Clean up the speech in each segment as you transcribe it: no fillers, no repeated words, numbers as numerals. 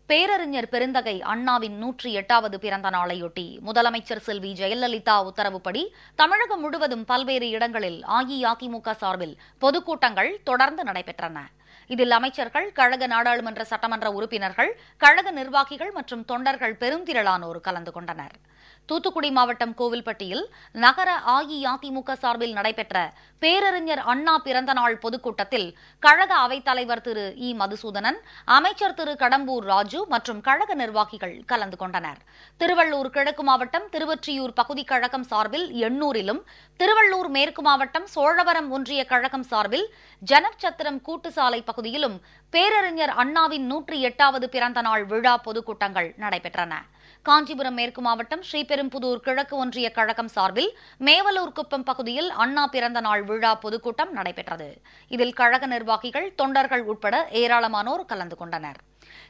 பேரறிஞர் பெருந்தகை அண்ணாவின் 108வது பிறந்த நாளையொட்டி முதலமைச்சர் செல்வி ஜெயலலிதா உத்தரவுப்படி தமிழகம் முழுவதும் பல்வேறு இடங்களில் அஇஅதிமுக சார்பில் பொதுக்கூட்டங்கள் தொடர்ந்து நடைபெற்றன. இதில் அமைச்சர்கள், கழக நாடாளுமன்ற சட்டமன்ற உறுப்பினர்கள், கழக நிர்வாகிகள் மற்றும் தொண்டர்கள் பெருந்திரளானோர் கலந்து கொண்டனர். தூத்துக்குடி மாவட்டம் கோவில்பட்டியில் நகர அஇஅதிமுக சார்பில் நடைபெற்ற பேரறிஞர் அண்ணா பிறந்தநாள் பொதுக்கூட்டத்தில் கழக அவைத்தலைவர் திரு இ. மதுசூதனன், அமைச்சர் திரு கடம்பூர் ராஜு மற்றும் கழக நிர்வாகிகள் கலந்து கொண்டனர். திருவள்ளூர் கிழக்கு மாவட்டம் திருவொற்றியூர் பகுதி கழகம் சார்பில் எண்ணூரிலும், திருவள்ளூர் மேற்கு மாவட்டம் சோழவரம் ஒன்றிய கழகம் சார்பில் ஜனச்சத்திரம் கூட்டுசாலை பகுதியிலும் பேரறிஞர் அண்ணாவின் 108வது பிறந்தநாள் விழா பொதுக்கூட்டங்கள் நடைபெற்றன. காஞ்சிபுரம் மேற்கு மாவட்டம் ஸ்ரீபெரும்புதூர் கிழக்கு ஒன்றிய கழகம் சார்பில் மேவலூர் குப்பம் பகுதியில் அண்ணா பிறந்த நாள் விழா பொதுக்கூட்டம் நடைபெற்றது. இதில் கழக நிர்வாகிகள், தொண்டர்கள் உட்பட ஏராளமானோர் கலந்து கொண்டனர்.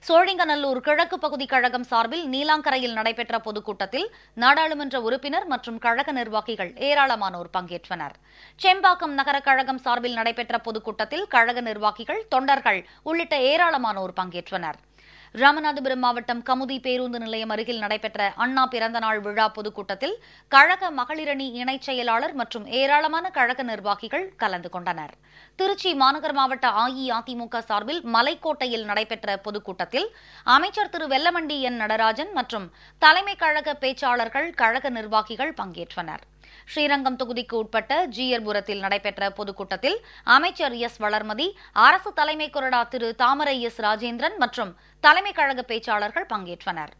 சோழிங்கநல்லூர் கிழக்கு பகுதி கழகம் சார்பில் நீலாங்கரையில் நடைபெற்ற பொதுக்கூட்டத்தில் நாடாளுமன்ற உறுப்பினர் மற்றும் கழக நிர்வாகிகள் ஏராளமானோர் பங்கேற்றனர். செம்பாக்கம் நகர கழகம் சார்பில் நடைபெற்ற பொதுக்கூட்டத்தில் கழக நிர்வாகிகள், தொண்டர்கள் உள்ளிட்ட ஏராளமானோர் பங்கேற்றனர். ராமநாதபுரம் மாவட்டம் கமுதி பேருந்து நிலையம் அருகில் நடைபெற்ற அண்ணா பிறந்தநாள் விழா பொதுக்கூட்டத்தில் கழக மகளிரணி இணைச் செயலாளர் மற்றும் ஏராளமான கழக நிர்வாகிகள் கலந்து கொண்டனர். திருச்சி மாநகர் மாவட்ட அஇஅதிமுக சார்பில் மலைக்கோட்டையில் நடைபெற்ற பொதுக்கூட்டத்தில் அமைச்சர் திரு வெல்லமண்டி என் நடராஜன் மற்றும் தலைமை கழக பேச்சாளர்கள், கழக நிர்வாகிகள் பங்கேற்றனர். ஸ்ரீரங்கம் தொகுதிக்கு உட்பட்ட ஜீயர்புரத்தில் நடைபெற்ற பொதுக்கூட்டத்தில் அமைச்சர் எஸ். வளர்மதி, அரசு தலைமை கொறடா திரு தாமரை எஸ். ராஜேந்திரன் மற்றும் தலைமை கழக பேச்சாளர்கள் பங்கேற்றனர்.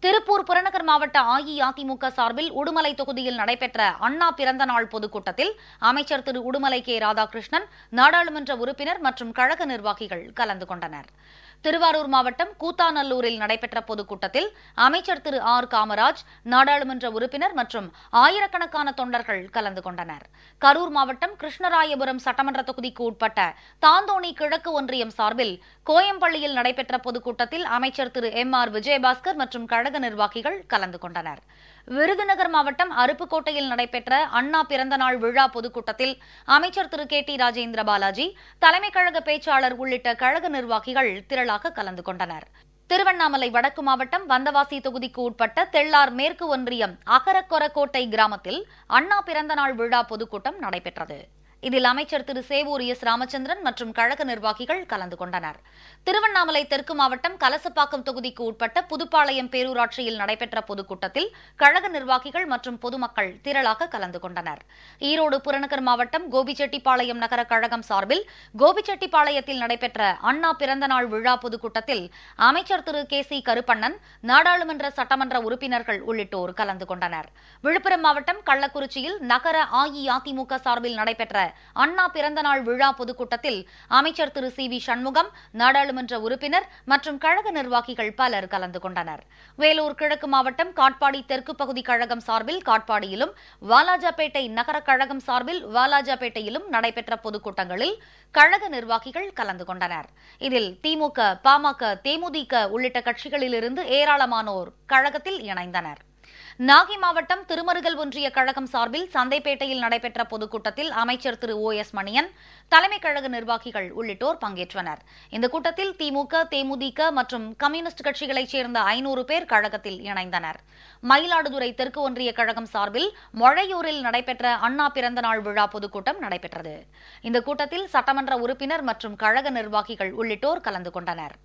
திருப்பூர் புறநகர் மாவட்ட அஇஅதிமுக சார்பில் உடுமலை தொகுதியில் நடைபெற்ற அண்ணா பிறந்தநாள் பொதுக்கூட்டத்தில் அமைச்சர் திரு உடுமலை கே. ராதாகிருஷ்ணன், நாடாளுமன்ற உறுப்பினர் மற்றும் கழக நிர்வாகிகள் கலந்து கொண்டனர். திருவாரூர் மாவட்டம் கூத்தாநல்லூரில் நடைபெற்ற பொதுக்கூட்டத்தில் அமைச்சர் திரு ஆர். காமராஜ், நாடாளுமன்ற உறுப்பினர் மற்றும் ஆயிரக்கணக்கான தொண்டர்கள் கலந்து கொண்டனர். கரூர் மாவட்டம் கிருஷ்ணராயபுரம் சட்டமன்ற தொகுதிக்கு உட்பட்ட தாந்தோணி கிழக்கு ஒன்றியம் சார்பில் கோயம்பள்ளியில் நடைபெற்ற பொதுக்கூட்டத்தில் அமைச்சர் திரு எம். ஆர். விஜயபாஸ்கர் மற்றும் கழக நிர்வாகிகள் கலந்து கொண்டனர். விருதுநகர் மாவட்டம் அருப்புக்கோட்டையில் நடைபெற்ற அண்ணா பிறந்தநாள் விழா பொதுக்கூட்டத்தில் அமைச்சர் திரு கே. டி. ராஜேந்திர பாலாஜி, தலைமை கழக பேச்சாளர் உள்ளிட்ட கழக நிர்வாகிகள் திரளாக கலந்து கொண்டனர். திருவண்ணாமலை வடக்கு மாவட்டம் வந்தவாசி தொகுதிக்கு உட்பட்ட தெள்ளார் மேற்கு ஒன்றியம் அகரக்கொரக்கோட்டை கிராமத்தில் அண்ணா பிறந்தநாள் விழா பொதுக்கூட்டம் நடைபெற்றது. இதில் அமைச்சர் திரு சேவூர் எஸ். ராமச்சந்திரன் மற்றும் கழக நிர்வாகிகள் கலந்து கொண்டனர். திருவண்ணாமலை தெற்கு மாவட்டம் கலசப்பாக்கம் தொகுதிக்கு உட்பட்ட புதுப்பாளையம் பேரூராட்சியில் நடைபெற்ற பொதுக்கூட்டத்தில் கழக நிர்வாகிகள் மற்றும் பொதுமக்கள் திரளாக கலந்து கொண்டனர். ஈரோடு புறநகர் மாவட்டம் கோபிச்செட்டிப்பாளையம் நகர கழகம் சார்பில் கோபிச்செட்டிப்பாளையத்தில் நடைபெற்ற அண்ணா பிறந்தநாள் விழா பொதுக்கூட்டத்தில் அமைச்சர் திரு கே. சி. கருப்பண்ணன், நாடாளுமன்ற சட்டமன்ற உறுப்பினர்கள் உள்ளிட்டோர் கலந்து கொண்டனர். விழுப்புரம் மாவட்டம் கள்ளக்குறிச்சியில் நகர அஇஅதிமுக சார்பில் நடைபெற்ற அண்ணா பிறந்தநாள் விழா பொதுக்கூட்டத்தில் அமைச்சர் திரு சி. வி. சண்முகம், நாடாளுமன்ற உறுப்பினர் மற்றும் கழக நிர்வாகிகள் பலர் கலந்து கொண்டனர். வேலூர் கிழக்கு மாவட்டம் காட்பாடி தெற்கு பகுதி கழகம் சார்பில் காட்பாடியிலும், வாலாஜாபேட்டை நகர கழகம் சார்பில் வாலாஜாபேட்டையிலும் நடைபெற்ற பொதுக்கூட்டங்களில் கழக நிர்வாகிகள் கலந்து கொண்டனர். இதில் திமுக, பாமக, தேமுதிக உள்ளிட்ட கட்சிகளிலிருந்து ஏராளமானோர் கழகத்தில் இணைந்தனர். நாகை மாவட்டம் திருமருகல் ஒன்றிய கழகம் சார்பில் சந்தைப்பேட்டையில் நடைபெற்ற பொதுக்கூட்டத்தில் அமைச்சர் திரு ஓ. எஸ். மணியன், தலைமை கழக நிர்வாகிகள் உள்ளிட்டோர் பங்கேற்றனர். இந்த கூட்டத்தில் திமுக, தேமுதிக மற்றும் கம்யூனிஸ்ட் கட்சிகளைச் சேர்ந்த 500 பேர் கழகத்தில் இணைந்தனர். மயிலாடுதுறை தெற்கு ஒன்றிய கழகம் சார்பில் மொழையூரில் நடைபெற்ற அண்ணா பிறந்தநாள் விழா பொதுக்கூட்டம் நடைபெற்றது. இந்த கூட்டத்தில் சட்டமன்ற உறுப்பினர் மற்றும் கழக நிர்வாகிகள் உள்ளிட்டோர் கலந்து கொண்டனர்.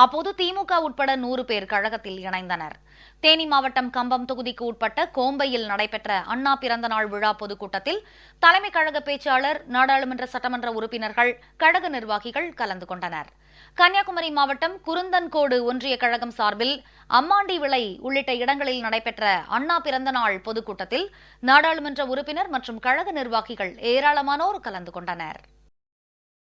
அப்போது திமுக உட்பட 100 பேர் கழகத்தில் இணைந்தனர். தேனி மாவட்டம் கம்பம் தொகுதிக்கு உட்பட்ட கோம்பையில் நடைபெற்ற அண்ணா பிறந்தநாள் விழா பொதுக்கூட்டத்தில் தலைமை கழக பேச்சாளர், நாடாளுமன்ற சட்டமன்ற உறுப்பினர்கள், கழக நிர்வாகிகள் கலந்து கொண்டனர். கன்னியாகுமரி மாவட்டம் குருந்தன்கோடு ஒன்றிய கழகம் சார்பில் அம்மாண்டி விளை உள்ளிட்ட இடங்களில் நடைபெற்ற அண்ணா பிறந்தநாள் பொதுக்கூட்டத்தில் நாடாளுமன்ற உறுப்பினர் மற்றும் கழக நிர்வாகிகள் ஏராளமானோர் கலந்து கொண்டனர்.